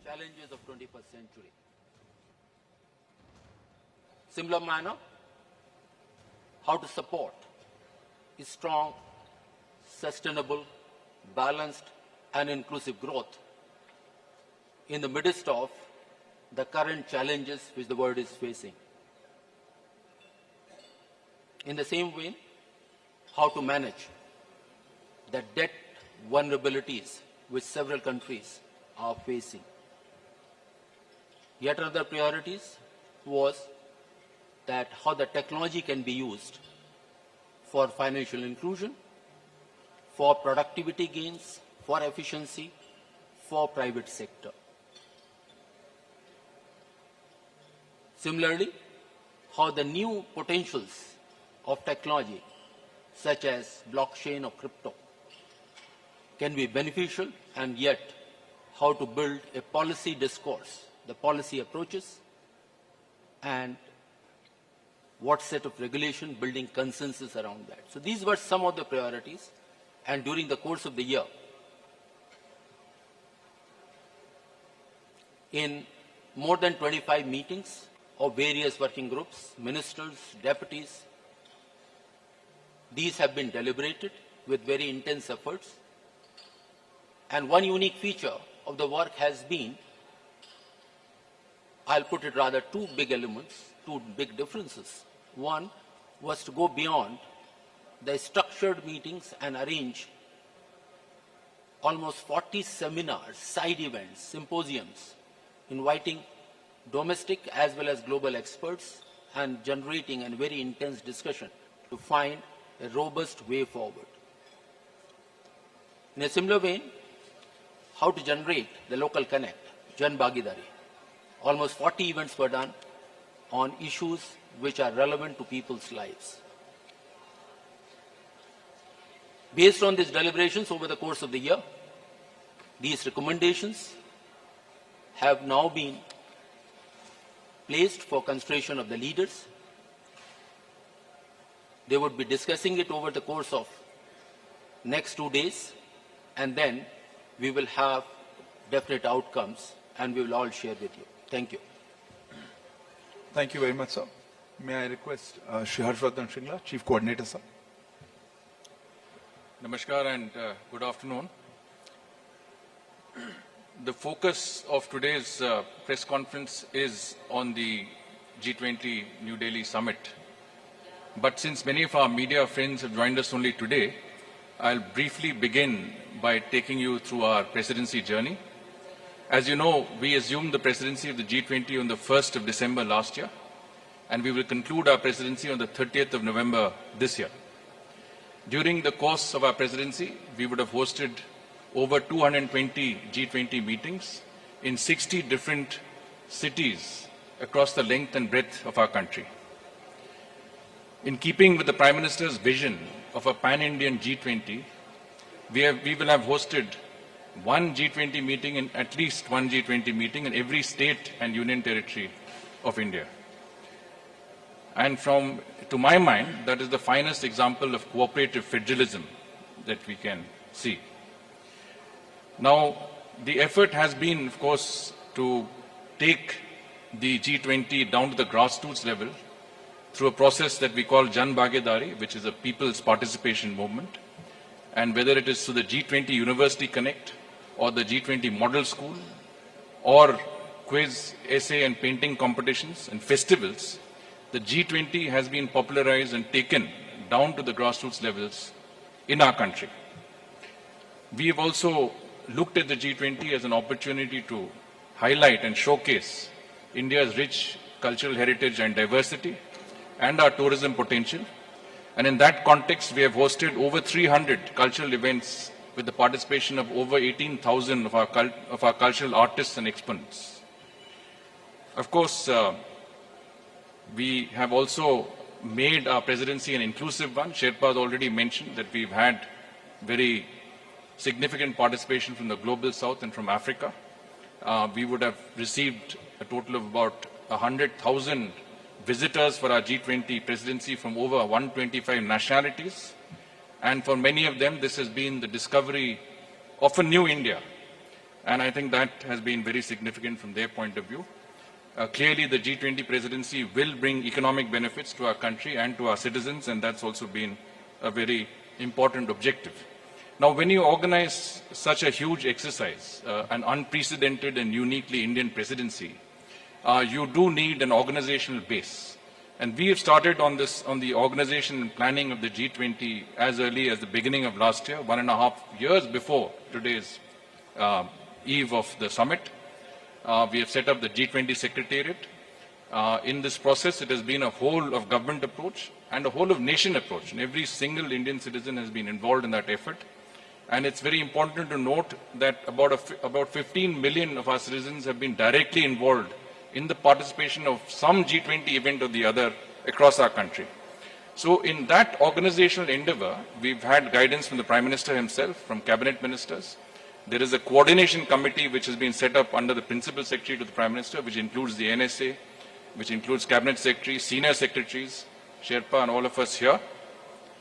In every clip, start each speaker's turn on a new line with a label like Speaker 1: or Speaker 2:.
Speaker 1: challenges of 21st century. Similar manner, how to support a strong, sustainable, balanced and inclusive growth in the midst of the current challenges which the world is facing. In the same way, how to manage the debt vulnerabilities which several countries are facing. Yet another priorities was that how the technology can be used for financial inclusion, for productivity gains, for efficiency, for private sector. Similarly, how the new potentials of technology, such as blockchain or crypto, can be beneficial, and yet how to build a policy discourse, the policy approaches, and what set of regulation building consensus around that. So these were some of the priorities, and during the course of the year, in more than 25 meetings of various working groups, ministers, deputies, these have been deliberated with very intense efforts. And one unique feature of the work has been, I'll put it rather two big elements, two big differences. One was to go beyond the structured meetings and arrange almost 40 seminars, side events, symposiums, inviting domestic as well as global experts and generating a very intense discussion to find a robust way forward. In a similar vein, how to generate the local connect, Jan Bhagidari. Almost 40 events were done on issues which are relevant to people's lives. Based on these deliberations over the course of the year, these recommendations have now been placed for consideration of the leaders. They would be discussing it over the course of next 2 days, and then we will have definite outcomes and we will all share with you. Thank you.
Speaker 2: Thank you very much, sir. May I request Shri Harshvardhan Shringla, Chief Coordinator, sir.
Speaker 3: Namaskar and good afternoon. The focus of today's press conference is on the G20 New Delhi Summit. But since many of our media friends have joined us only today, I'll briefly begin by taking you through our presidency journey. As you know, we assumed the presidency of the G20 on the 1st of December last year, and we will conclude our presidency on the 30th of November this year. During the course of our presidency, we would have hosted over 220 G20 meetings in 60 different cities across the length and breadth of our country. In keeping with the Prime Minister's vision of a pan-Indian G20, we will have hosted one G20 meeting in at least one G20 meeting in every state and union territory of India. And to my mind, that is the finest example of cooperative federalism that we can see. Now, the effort has been, of course, to take the G20 down to the grassroots level through a process that we call Jan Bhagidari, which is a people's participation movement. And whether it is through the G20 University Connect or the G20 Model School or quiz, essay and painting competitions and festivals, the G20 has been popularized and taken down to the grassroots levels in our country. We have also looked at the G20 as an opportunity to highlight and showcase India's rich cultural heritage and diversity and our tourism potential. And in that context, we have hosted over 300 cultural events with the participation of over 18,000 of our cultural artists and exponents. Of course, we have also made our presidency an inclusive one. Sherpa has already mentioned that we've had very significant participation from the Global South and from Africa. We would have received a total of about 100,000 visitors for our G20 presidency from over 125 nationalities. And for many of them, this has been the discovery of a new India, And I think that has been very significant from their point of view. Clearly, the G20 presidency will bring economic benefits to our country and to our citizens, and that's also been a very important objective. Now, when you organize such a huge exercise, an unprecedented and uniquely Indian presidency, you do need an organizational base. And we have started on the organization and planning of the G20 as early as the beginning of last year, 1.5 years before today's eve of the summit. We have set up the G20 Secretariat. In this process, it has been a whole of government approach and a whole of nation approach. And every single Indian citizen has been involved in that effort. And it's very important to note that about 15 million of our citizens have been directly involved in the participation of some G20 event or the other across our country. So in that organizational endeavor, we've had guidance from the Prime Minister himself, from cabinet ministers. There is a coordination committee which has been set up under the Principal Secretary to the Prime Minister, which includes the NSA, which includes cabinet secretaries, senior secretaries, Sherpa and all of us here.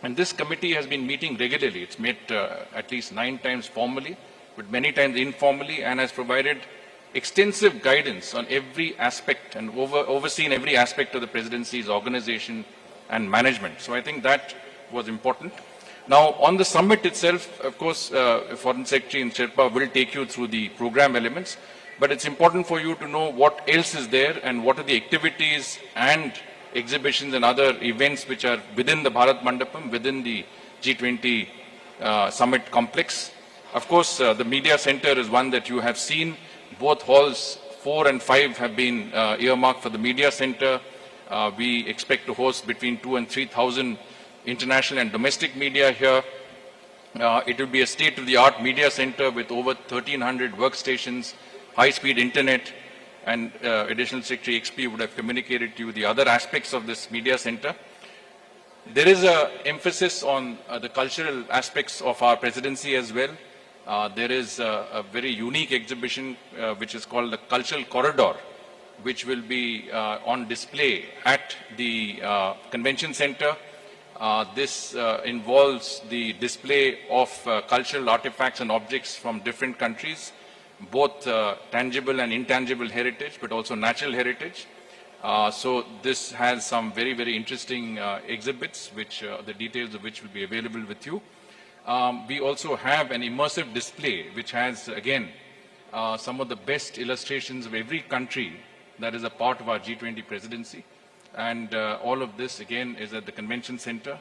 Speaker 3: And this committee has been meeting regularly. It's met at least 9 times formally, but many times informally, and has provided extensive guidance on every aspect and overseen every aspect of the presidency's organization and management. So I think that was important. Now, on the summit itself, of course, Foreign Secretary and Sherpa will take you through the program elements, but it's important for you to know what else is there and what are the activities and exhibitions and other events which are within the Bharat Mandapam, within the G20 summit complex. Of course, the media center is one that you have seen. Both halls 4 and 5 have been earmarked for the media center. We expect to host between 2,000 and 3,000 international and domestic media here. It will be a state-of-the-art media center with over 1,300 workstations, high-speed internet, and Additional Secretary XP would have communicated to you the other aspects of this media center. There is an emphasis on the cultural aspects of our presidency as well. There is a very unique exhibition which is called the Cultural Corridor, which will be on display at the convention center. This involves the display of cultural artifacts and objects from different countries, both tangible and intangible heritage, but also natural heritage. So this has some very, very interesting exhibits, which the details of which will be available with you. We also have an immersive display, which has, again, some of the best illustrations of every country that is a part of our G20 presidency. And all of this, again, is at the convention center.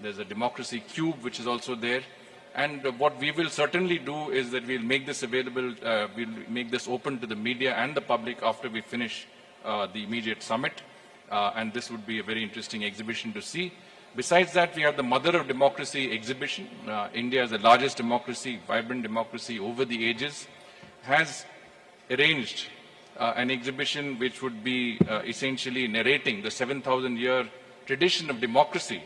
Speaker 3: There's a democracy cube, which is also there. And what we will certainly do is that we'll make this available, we'll make this open to the media and the public after we finish the immediate summit. And this would be a very interesting exhibition to see. Besides that, we have the Mother of Democracy exhibition. India is the largest democracy, vibrant democracy over the ages, has arranged an exhibition which would be essentially narrating the 7,000-year tradition of democracy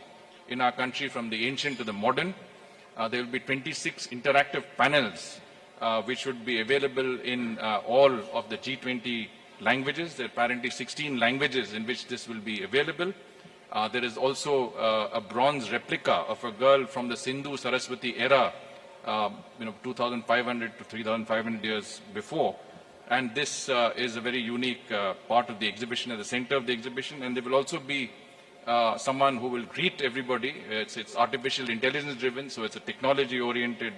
Speaker 3: in our country from the ancient to the modern. There will be 26 interactive panels which would be available in all of the G20 languages. There are apparently 16 languages in which this will be available. There is also a bronze replica of a girl from the Sindhu Saraswati era, 2,500 to 3,500 years before. And this is a very unique part of the exhibition, at the center of the exhibition. And there will also be someone who will greet everybody. It's artificial intelligence driven, so it's a technology oriented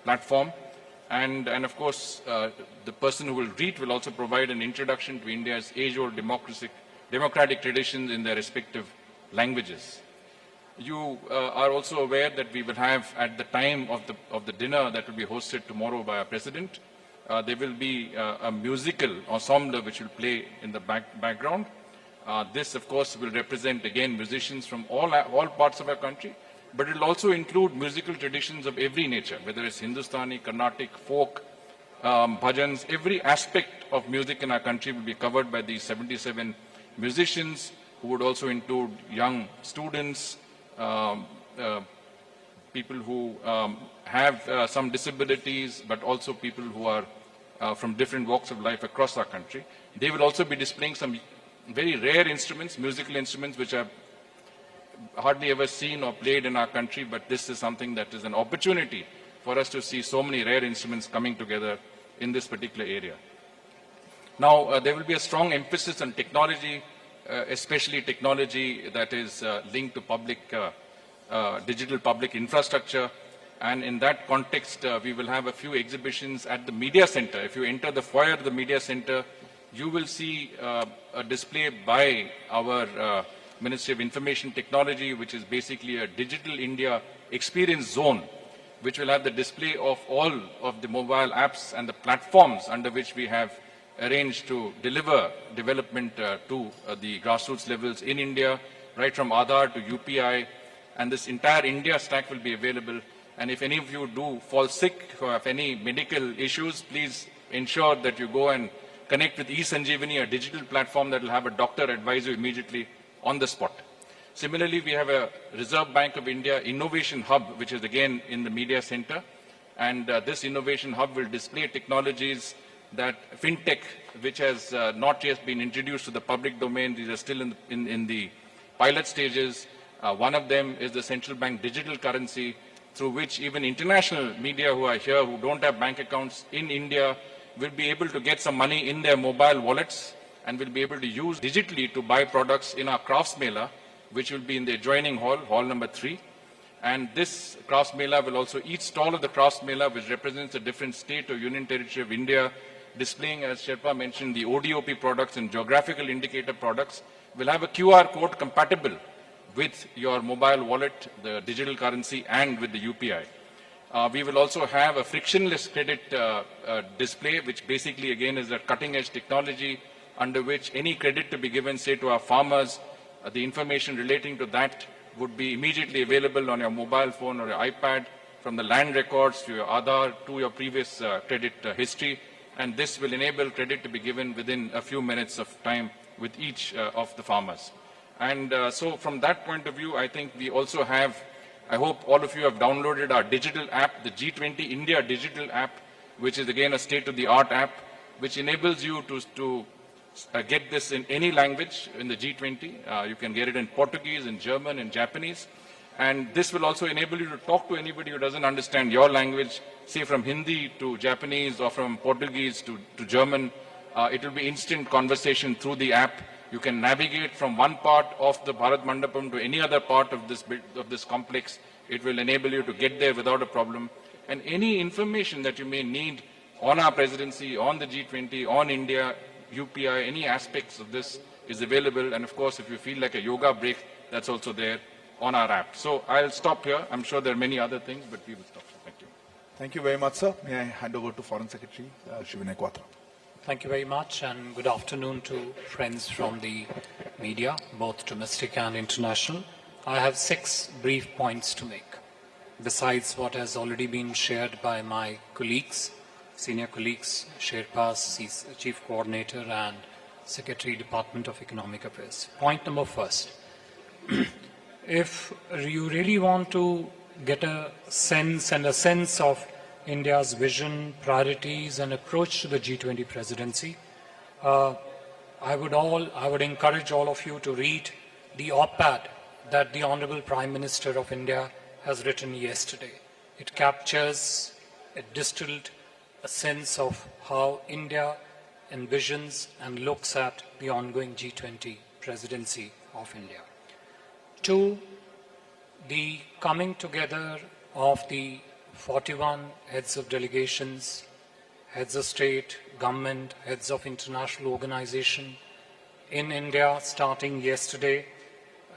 Speaker 3: platform. And of course, the person who will greet will also provide an introduction to India's age-old democratic traditions in their respective languages. You are also aware that we will have, at the time of the dinner that will be hosted tomorrow by our President, there will be a musical ensemble which will play in the background. This, of course, will represent, again, musicians from all parts of our country, but it will also include musical traditions of every nature, whether it's Hindustani, Carnatic, folk, bhajans. Every aspect of music in our country will be covered by these 77 musicians, who would also include young students, people who have some disabilities, but also people who are from different walks of life across our country. They will also be displaying some very rare instruments, musical instruments, which are hardly ever seen or played in our country, but this is something that is an opportunity for us to see so many rare instruments coming together in this particular area. Now, there will be a strong emphasis on technology, especially technology that is linked to public, digital public infrastructure. And in that context, we will have a few exhibitions at the Media Center. If you enter the foyer of the Media Center, you will see a display by our Ministry of Information Technology, which is basically a Digital India Experience Zone, which will have the display of all of the mobile apps and the platforms under which we have arranged to deliver development to the grassroots levels in India, right from Aadhaar to UPI, and this entire India stack will be available. And if any of you do fall sick or have any medical issues, please ensure that you go and connect with eSanjeevani, a digital platform that will have a doctor advise you immediately on the spot. Similarly, we have a Reserve Bank of India Innovation Hub, which is again in the Media Center. And this Innovation Hub will display technologies that fintech, which has not yet been introduced to the public domain. These are still in the pilot stages. One of them is the central bank digital currency, through which even international media who are here, who don't have bank accounts in India, will be able to get some money in their mobile wallets and will be able to use digitally to buy products in our crafts mela, which will be in the adjoining hall, hall number 3. And this crafts mela will also, each stall of the crafts mela, which represents a different state or union territory of India, displaying, as Sherpa mentioned, the ODOP products and geographical indicator products, will have a QR code compatible with your mobile wallet, the digital currency, and with the UPI. We will also have a frictionless credit display, which basically, again, is a cutting-edge technology under which any credit to be given, say, to our farmers, the information relating to that would be immediately available on your mobile phone or your iPad, from the land records to your Aadhaar to your previous credit history. And this will enable credit to be given within a few minutes of time with each of the farmers. And so from that point of view, I think we also have, I hope all of you have downloaded our digital app, the G20 India digital app, which is again a state-of-the-art app, which enables you to get this in any language in the G20. You can get it in Portuguese, in German, in Japanese. And this will also enable you to talk to anybody who doesn't understand your language, say from Hindi to Japanese or from Portuguese to German. It will be instant conversation through the app. You can navigate from one part of the Bharat Mandapam to any other part of this complex. It will enable you to get there without a problem. And any information that you may need on our presidency, on the G20, on India, UPI, any aspects of this is available. And of course, if you feel like a yoga break, that's also there on our app. So I'll stop here. I'm sure there are many other things, but we will stop. Thank you.
Speaker 2: Thank you very much, sir. May I hand over to Foreign Secretary Shivinay Quatra.
Speaker 4: Thank you very much, and good afternoon to friends from the media, both domestic and international. I have 6 brief points to make, besides what has already been shared by my colleagues, senior colleagues, Sherpa's Chief Coordinator and Secretary, Department of Economic Affairs. Point number first, if you really want to get a sense of India's vision, priorities, and approach to the G20 presidency, I would encourage all of you to read the op-ed that the Honorable Prime Minister of India has written yesterday. It captures, it distilled a sense of how India envisions and looks at the ongoing G20 presidency of India. 2, the coming together of the 41 heads of delegations, heads of state, government, heads of international organization in India starting yesterday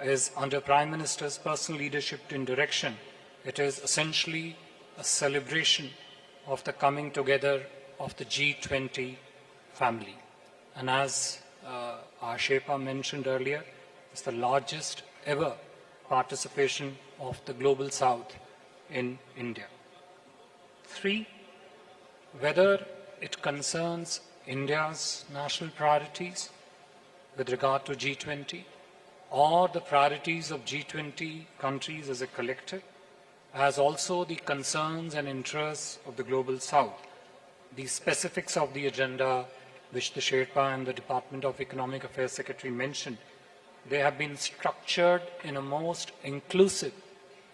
Speaker 4: is under Prime Minister's personal leadership and direction. It is essentially a celebration of the coming together of the G20 family. And as our Sherpa mentioned earlier, it's the largest ever participation of the Global South in India. 3, whether it concerns India's national priorities with regard to G20 or the priorities of G20 countries as a collective, as also the concerns and interests of the Global South. The specifics of the agenda which the Sherpa and the Department of Economic Affairs Secretary mentioned, they have been structured in a most inclusive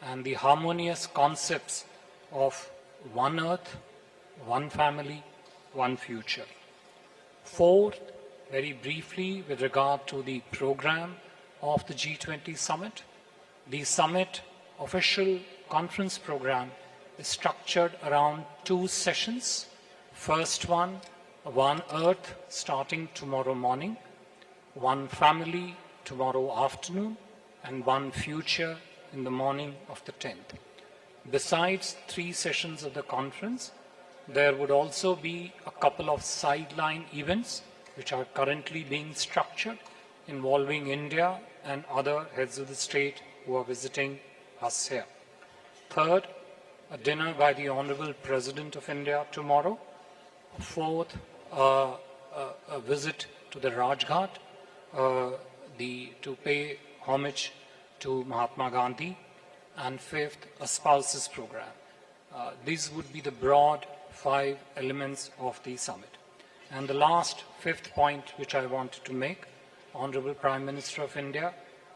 Speaker 4: and the harmonious concepts of one earth, one family, one future. Fourth, very briefly with regard to the program of the G20 summit, the summit official conference program is structured around 2 sessions. First one Earth, starting tomorrow morning, one family tomorrow afternoon, and one future in the morning of the 10th. Besides 3 sessions of the conference, there would also be a couple of sideline events which are currently being structured involving India and other heads of the state who are visiting us here. Third, a dinner by the Honorable President of India tomorrow. Fourth, a visit to the Rajghat to pay homage to Mahatma Gandhi. And fifth, a spouses program. These would be the broad 5 elements of the summit. And the last, 5th point which I wanted to make, Honorable Prime Minister of India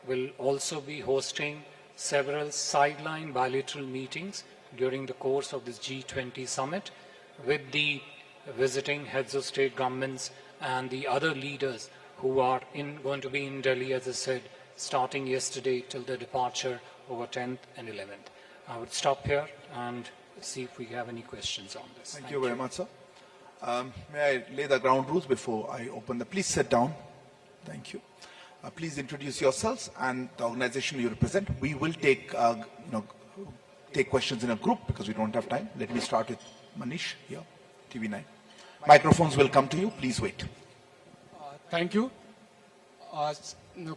Speaker 4: will also be hosting several sideline bilateral meetings during the course of this G20 summit with the visiting heads of state governments and the other leaders who are going to be in Delhi, as I said, starting yesterday till the departure over 10th and 11th. I would stop here and see if we have any questions on this.
Speaker 2: Thank you very much, sir. May I lay the ground rules before I open the... Please sit down. Thank you. Please introduce yourselves and the organization you represent. We will take questions in a group because we don't have time. Let me start with Manish here, TV9. Microphones will come to you. Please wait.
Speaker 5: Thank you.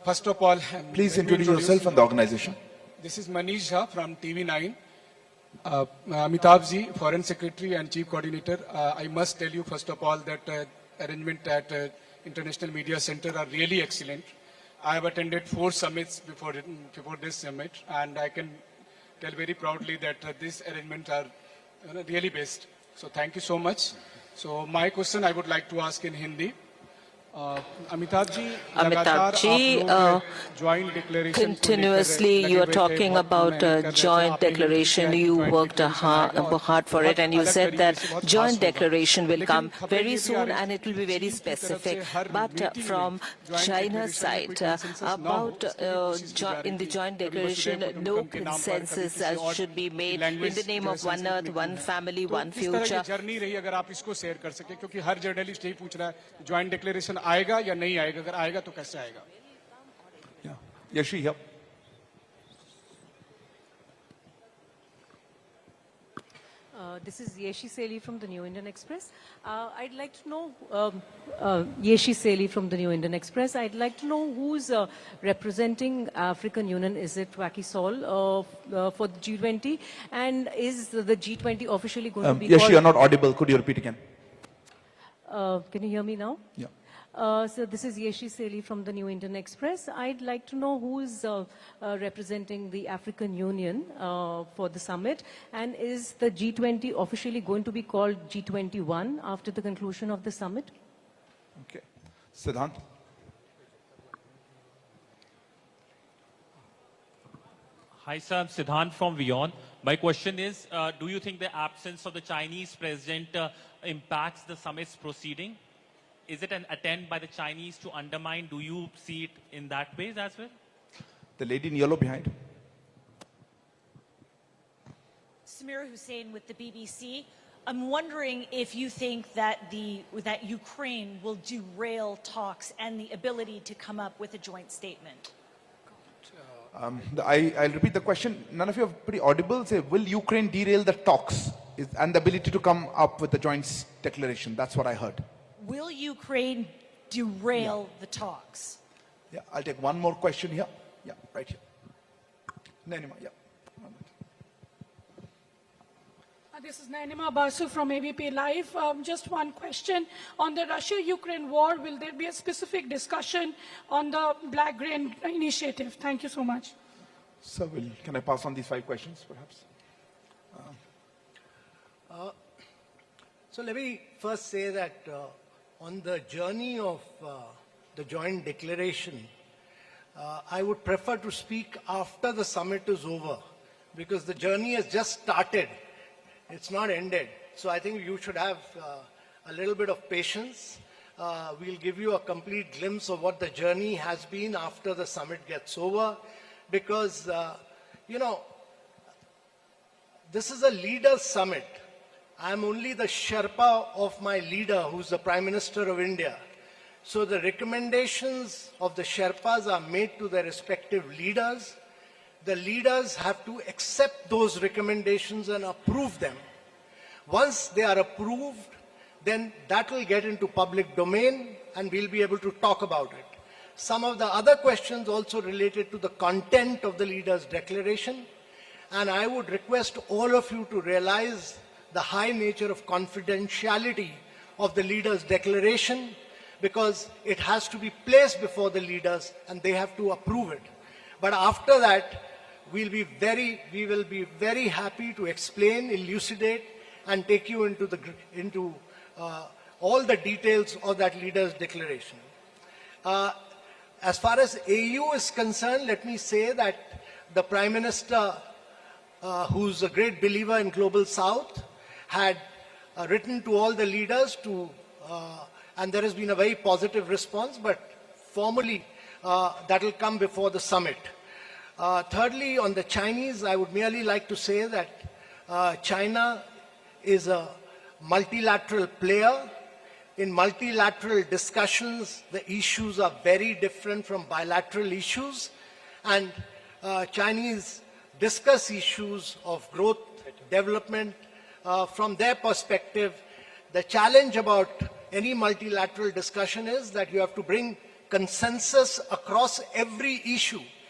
Speaker 5: First of all,
Speaker 2: Please introduce yourself and the organization.
Speaker 5: This is Manish Jha from TV9. Amitabh ji, Foreign Secretary and Chief Coordinator. I must tell you first of all that arrangement at International Media Center are really excellent. I have attended 4 summits before this summit, and I can tell very proudly that these arrangements are really best. So thank you so much. So my question I would like to ask in Hindi. Amitabh ji,
Speaker 6: continuously you are talking about a joint declaration. You worked hard for it, and you said that joint declaration will come very soon and it will be very specific. But from China's side, about in the joint declaration, no consensus should be made in the name of one earth, one family, one future.
Speaker 5: Joint declaration आएगा या नहीं आएगा, अगर आएगा तो कैसे आएगा?
Speaker 2: Yashi, yep.
Speaker 7: This is Yeshi Seli from the New Indian Express. I'd like to know, Yeshi Seli from the New Indian Express. I'd like to know who's representing African Union. Is it Wacky Sol for the G20? And is the G20 officially going to be
Speaker 2: Yeshi,
Speaker 7: called...
Speaker 2: you're not audible. Could you repeat again?
Speaker 7: Can you hear me now?
Speaker 2: Yeah.
Speaker 7: So this is Yeshi Seli from the New Indian Express. I'd like to know who is representing the African Union for the summit, and is the G20 officially going to be called G21 after the conclusion of the summit?
Speaker 2: Okay. Siddhant.
Speaker 8: Hi sir, I'm Siddhant from WION. My question is, do you think the absence of the Chinese president impacts the summit's proceeding? Is it an attempt by the Chinese to undermine? Do you see it in that way as well?
Speaker 2: The lady in yellow behind.
Speaker 9: Samira Hussain with the BBC. I'm wondering if you think that that Ukraine will derail talks and the ability to come up with a joint statement.
Speaker 2: I'll repeat the question. None of you are pretty audible. Say, will Ukraine derail the talks and the ability to come up with a joint declaration? That's what I heard.
Speaker 9: Will Ukraine derail the talks?
Speaker 2: Yeah, I'll take one more question here. Yeah, right here. Nainima, yeah.
Speaker 10: This is Nainima Basu from ABP Live. Just one question. On the Russia-Ukraine war, will there be a specific discussion on the Black Grain Initiative? Thank you so much.
Speaker 2: So, can I pass on these 5 questions, perhaps?
Speaker 11: So let me first say that on the journey of the joint declaration, I would prefer to speak after the summit is over, because the journey has just started It's not ended. So I think you should have a little bit of patience. We'll give you a complete glimpse of what the journey has been after the summit gets over, because, you know, this is a leaders' summit. I'm only the Sherpa of my leader, who's the Prime Minister of India. So the recommendations of the Sherpas are made to their respective leaders. The leaders have to accept those recommendations and approve them. Once they are approved, then that will get into public domain and we'll be able to talk about it. Some of the other questions also related to the content of the leaders' declaration. And I would request all of you to realize the high nature of confidentiality of the leaders' declaration, because it has to be placed before the leaders and they have to approve it. But after that, we will be very happy to explain, elucidate, and take you into all the details of that leaders' declaration. As far as AU is concerned, let me say that the Prime Minister, who's a great believer in Global South, had written to all the leaders and there has been a very positive response, but formally that will come before the summit. Thirdly, on the Chinese, I would merely like to say that China is a multilateral player. In multilateral discussions, the issues are very different from bilateral issues, and Chinese discuss issues of growth, development from their perspective. The challenge about any multilateral discussion is that you have to bring consensus across every issue.